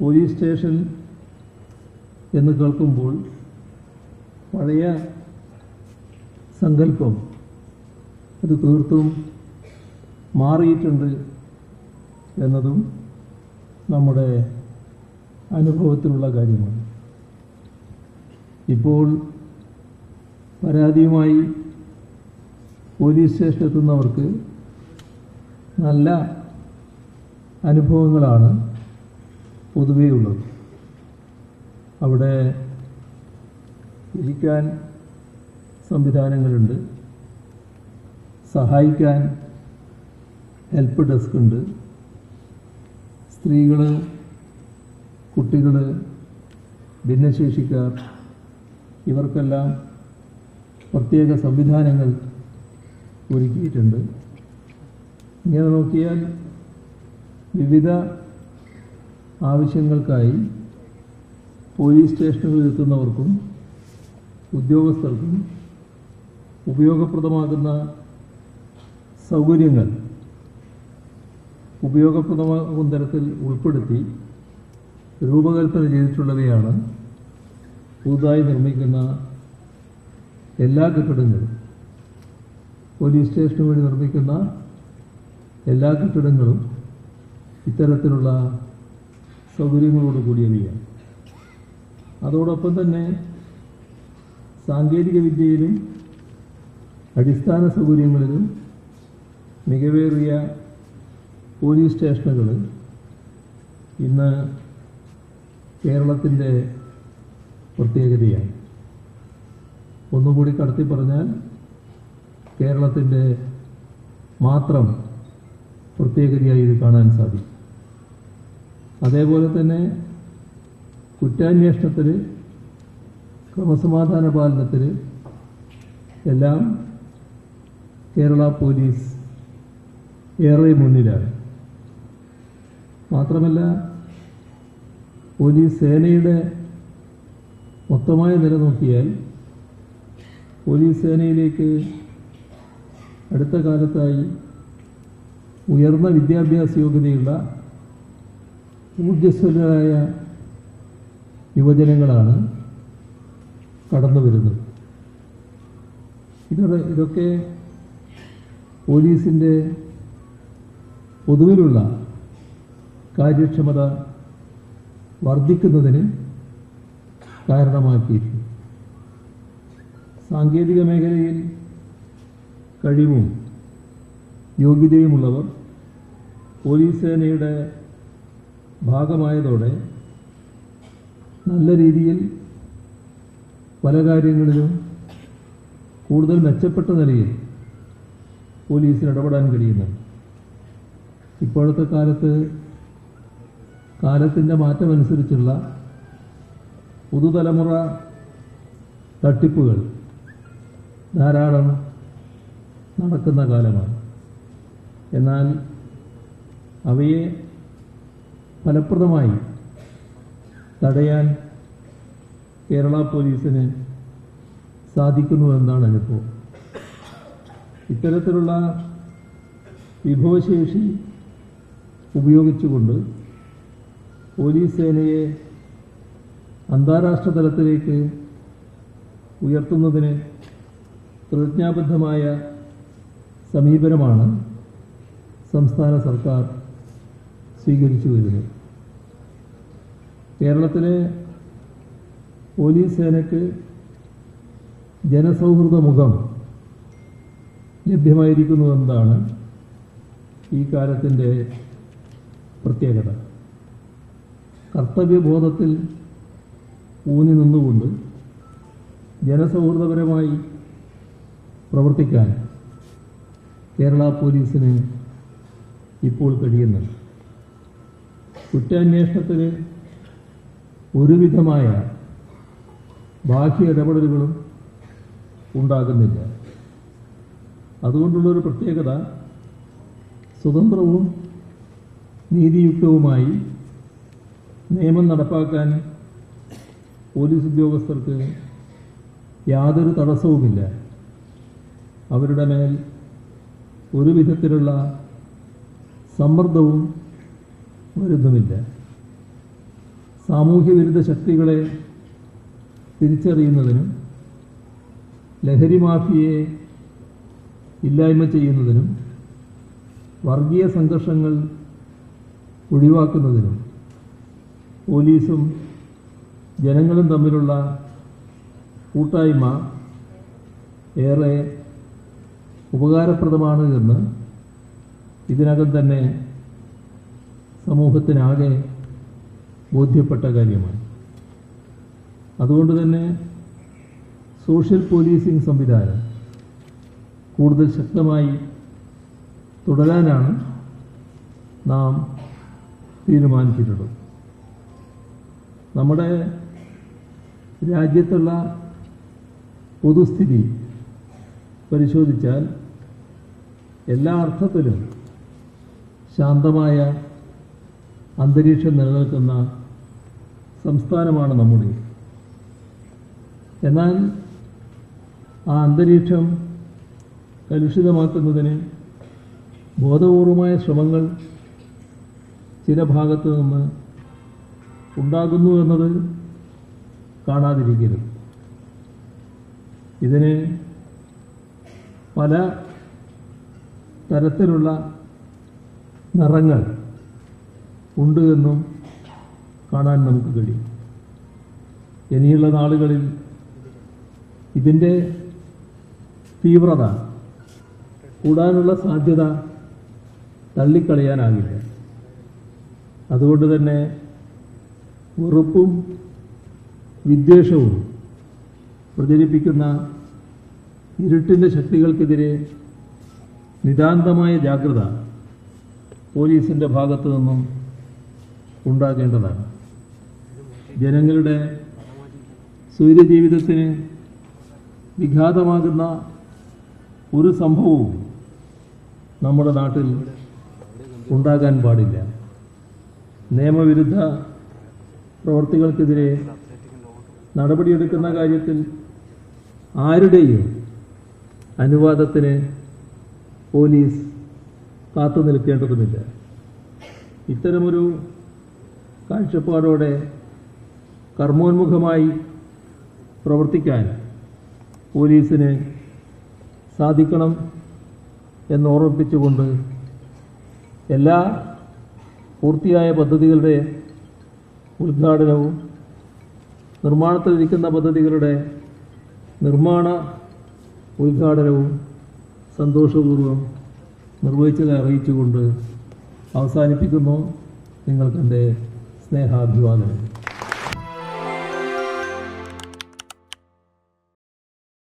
Police station എന്ന് കേൾക്കുമ്പോൾ പഴയ സങ്കല്പം അത് തീർത്തും മാറിയിട്ടുണ്ട് എന്നതും നമ്മുടെ അനുഭവത്തിലുള്ള കാര്യമാണ്. ഇപ്പോൾ പരാതിയുമായി പോലീസ് സ്റ്റേഷനിലെത്തുന്നവർക്ക് നല്ല അനുഭവങ്ങളാണ് പൊതുവേ ഉള്ളത്. അവിടെ ഇരിക്കാൻ സംവിധാനങ്ങളുണ്ട്, സഹായിക്കാൻ ഹെൽപ്പ് ഡെസ്ക് ഉണ്ട്, സ്ത്രീകൾ, കുട്ടികൾ, ഭിന്നശേഷിക്കാർ ഇവർക്കെല്ലാം പ്രത്യേക സംവിധാനങ്ങൾ ഒരുക്കിയിട്ടുണ്ട്. ഇങ്ങനെ നോക്കിയാൽ വിവിധ ആവശ്യങ്ങൾക്കായി പോലീസ് സ്റ്റേഷനുകളിൽ എത്തുന്നവർക്കും ഉദ്യോഗസ്ഥർക്കും ഉപയോഗപ്രദമാകുന്ന സൗകര്യങ്ങൾ ഉപയോഗപ്രദമാകുന്ന തരത്തിൽ ഉൾപ്പെടുത്തി രൂപകൽപ്പന ചെയ്തിട്ടുള്ളവയാണ് പുതുതായി നിർമ്മിക്കുന്ന എല്ലാ കെട്ടിടങ്ങളും. പോലീസ് സ്റ്റേഷന് വേണ്ടി നിർമ്മിക്കുന്ന എല്ലാ കെട്ടിടങ്ങളും ഇത്തരത്തിലുള്ള സൗകര്യങ്ങളോട് കൂടിയവയാണ്. അതോടൊപ്പം തന്നെ സാങ്കേതിക വിദ്യയിലും അടിസ്ഥാന സൗകര്യങ്ങളിലും മികവേറിയ പോലീസ് സ്റ്റേഷനുകൾ ഇന്ന് കേരളത്തിൻ്റെ പ്രത്യേകതയാണ്. ഒന്നുകൂടി കടത്തി പറഞ്ഞാൽ കേരളത്തിൻ്റെ മാത്രം പ്രത്യേകതയായി ഇത് കാണാൻ സാധിക്കും. അതേപോലെ തന്നെ കുറ്റാന്വേഷണത്തിൽ, ക്രമസമാധാന പാലനത്തിൽ എല്ലാം കേരള പോലീസ് ഏറെ മുന്നിലാണ്. മാത്രമല്ല പോലീസ് സേനയുടെ മൊത്തമായ നില നോക്കിയാൽ പോലീസ് സേനയിലേക്ക് അടുത്ത കാലത്തായി ഉയർന്ന വിദ്യാഭ്യാസ യോഗ്യതയുള്ള ഊർജ്ജസ്വലരായ യുവജനങ്ങളാണ് കടന്നു വരുന്നത്. ഇതൊക്കെ പോലീസിൻ്റെ പൊതുവിലുള്ള കാര്യക്ഷമത വർദ്ധിക്കുന്നതിന് കാരണമാക്കിയിട്ടുണ്ട്. സാങ്കേതിക മേഖലയിൽ കഴിവും യോഗ്യതയുമുള്ളവർ പോലീസ് സേനയുടെ ഭാഗമായതോടെ നല്ല രീതിയിൽ പല കാര്യങ്ങളിലും കൂടുതൽ മെച്ചപ്പെട്ട നിലയിൽ പോലീസിന് ഇടപെടാൻ കഴിയുന്നുണ്ട്. ഇപ്പോഴത്തെ കാലത്തിൻ്റെ മാറ്റമനുസരിച്ചുള്ള പുതുതലമുറ തട്ടിപ്പുകൾ ധാരാളം നടക്കുന്ന കാലമാണ്. എന്നാൽ അവയെ ഫലപ്രദമായി തടയാൻ കേരള പോലീസിന് സാധിക്കുന്നുവെന്നാണ് അനുഭവം. ഇത്തരത്തിലുള്ള വിഭവശേഷി ഉപയോഗിച്ചുകൊണ്ട് പോലീസ് സേനയെ അന്താരാഷ്ട്ര തലത്തിലേക്ക് ഉയർത്തുന്നതിന് പ്രതിജ്ഞാബദ്ധമായ സമീപനമാണ് സംസ്ഥാന സർക്കാർ സ്വീകരിച്ചു വരുന്നത്. കേരളത്തിലെ പോലീസ് സേനയ്ക്ക് ജനസൗഹൃദ മുഖം ലഭ്യമായിരിക്കുന്നുവെന്നതാണ് ഈ കാലത്തിൻ്റെ പ്രത്യേകത. കർത്തവ്യബോധത്തിൽ ഊന്നി നിന്നുകൊണ്ട് ജനസൗഹൃദപരമായി പ്രവർത്തിക്കാൻ കേരള പോലീസിന് ഇപ്പോൾ കഴിയുന്നുണ്ട്. കുറ്റാന്വേഷണത്തിൽ ഒരുവിധമായ ബാഹ്യ ഇടപെടലുകളും ഉണ്ടാകുന്നില്ല. അതുകൊണ്ടുള്ളൊരു പ്രത്യേകത സ്വതന്ത്രവും നീതിയുക്തവുമായി നിയമം നടപ്പാക്കാൻ പോലീസ് ഉദ്യോഗസ്ഥർക്ക് യാതൊരു തടസ്സവുമില്ല. അവരുടെ മേൽ ഒരു വിധത്തിലുള്ള സമ്മർദ്ദവും വരുന്നുമില്ല. സാമൂഹ്യവിരുദ്ധ ശക്തികളെ തിരിച്ചറിയുന്നതിനും ലഹരി മാഫിയയെ ഇല്ലായ്മ ചെയ്യുന്നതിനും വർഗീയ സംഘർഷങ്ങൾ ഒഴിവാക്കുന്നതിനും പോലീസും ജനങ്ങളും തമ്മിലുള്ള കൂട്ടായ്മ ഏറെ ഉപകാരപ്രദമാണ് എന്ന് ഇതിനകം തന്നെ സമൂഹത്തിനാകെ ബോധ്യപ്പെട്ട കാര്യമാണ്. അതുകൊണ്ട് തന്നെ സോഷ്യൽ പോലീസിംഗ് സംവിധാനം കൂടുതൽ ശക്തമായി തുടരാനാണ് നാം തീരുമാനിച്ചിട്ടുള്ളത്. നമ്മുടെ രാജ്യത്തുള്ള പൊതുസ്ഥിതി പരിശോധിച്ചാൽ എല്ലാ അർത്ഥത്തിലും ശാന്തമായ അന്തരീക്ഷം നിലനിൽക്കുന്ന സംസ്ഥാനമാണ് നമ്മുടെ. എന്നാൽ ആ അന്തരീക്ഷം കലുഷിതമാക്കുന്നതിന് ബോധപൂർവമായ ശ്രമങ്ങൾ ചില ഭാഗത്തു നിന്ന് ഉണ്ടാകുന്നു എന്നത് കാണാതിരിക്കരുത്. ഇതിന് പല തരത്തിലുള്ള നിറങ്ങൾ ഉണ്ട് എന്നും കാണാൻ നമുക്ക് കഴിയും. ഇനിയുള്ള നാളുകളിൽ ഇതിൻ്റെ തീവ്രത കൂടാനുള്ള സാധ്യത തള്ളിക്കളയാനാകില്ല. അതുകൊണ്ട് തന്നെ വെറുപ്പും വിദ്വേഷവും പ്രചരിപ്പിക്കുന്ന ഇരുട്ടിൻ്റെ ശക്തികൾക്കെതിരെ നിതാന്തമായ ജാഗ്രത പോലീസിൻ്റെ ഭാഗത്തു നിന്നും ഉണ്ടാകേണ്ടതാണ്. ജനങ്ങളുടെ സ്വൈര്യജീവിതത്തിന് വിഘാതമാകുന്ന ഒരു സംഭവവും നമ്മുടെ നാട്ടിൽ ഉണ്ടാകാൻ പാടില്ല. നിയമവിരുദ്ധ പ്രവർത്തികൾക്കെതിരെ നടപടിയെടുക്കുന്ന കാര്യത്തിൽ ആരുടെയും അനുവാദത്തിന് പോലീസ് കാത്തു നിൽക്കേണ്ടതുമില്ല. ഇത്തരമൊരു കാഴ്ചപ്പാടോടെ കർമ്മോന്മുഖമായി പ്രവർത്തിക്കാൻ പോലീസിന് സാധിക്കണം എന്നോർമ്മിപ്പിച്ചുകൊണ്ട് എല്ലാ പൂർത്തിയായ പദ്ധതികളുടെ ഉദ്ഘാടനവും നിർമ്മാണത്തിലിരിക്കുന്ന പദ്ധതികളുടെ നിർമ്മാണ ഉദ്ഘാടനവും സന്തോഷപൂർവ്വം നിർവഹിച്ചത് അറിയിച്ചുകൊണ്ട് അവസാനിപ്പിക്കുന്നു. നിങ്ങൾക്കെൻ്റെ സ്നേഹാഭിവാദനം.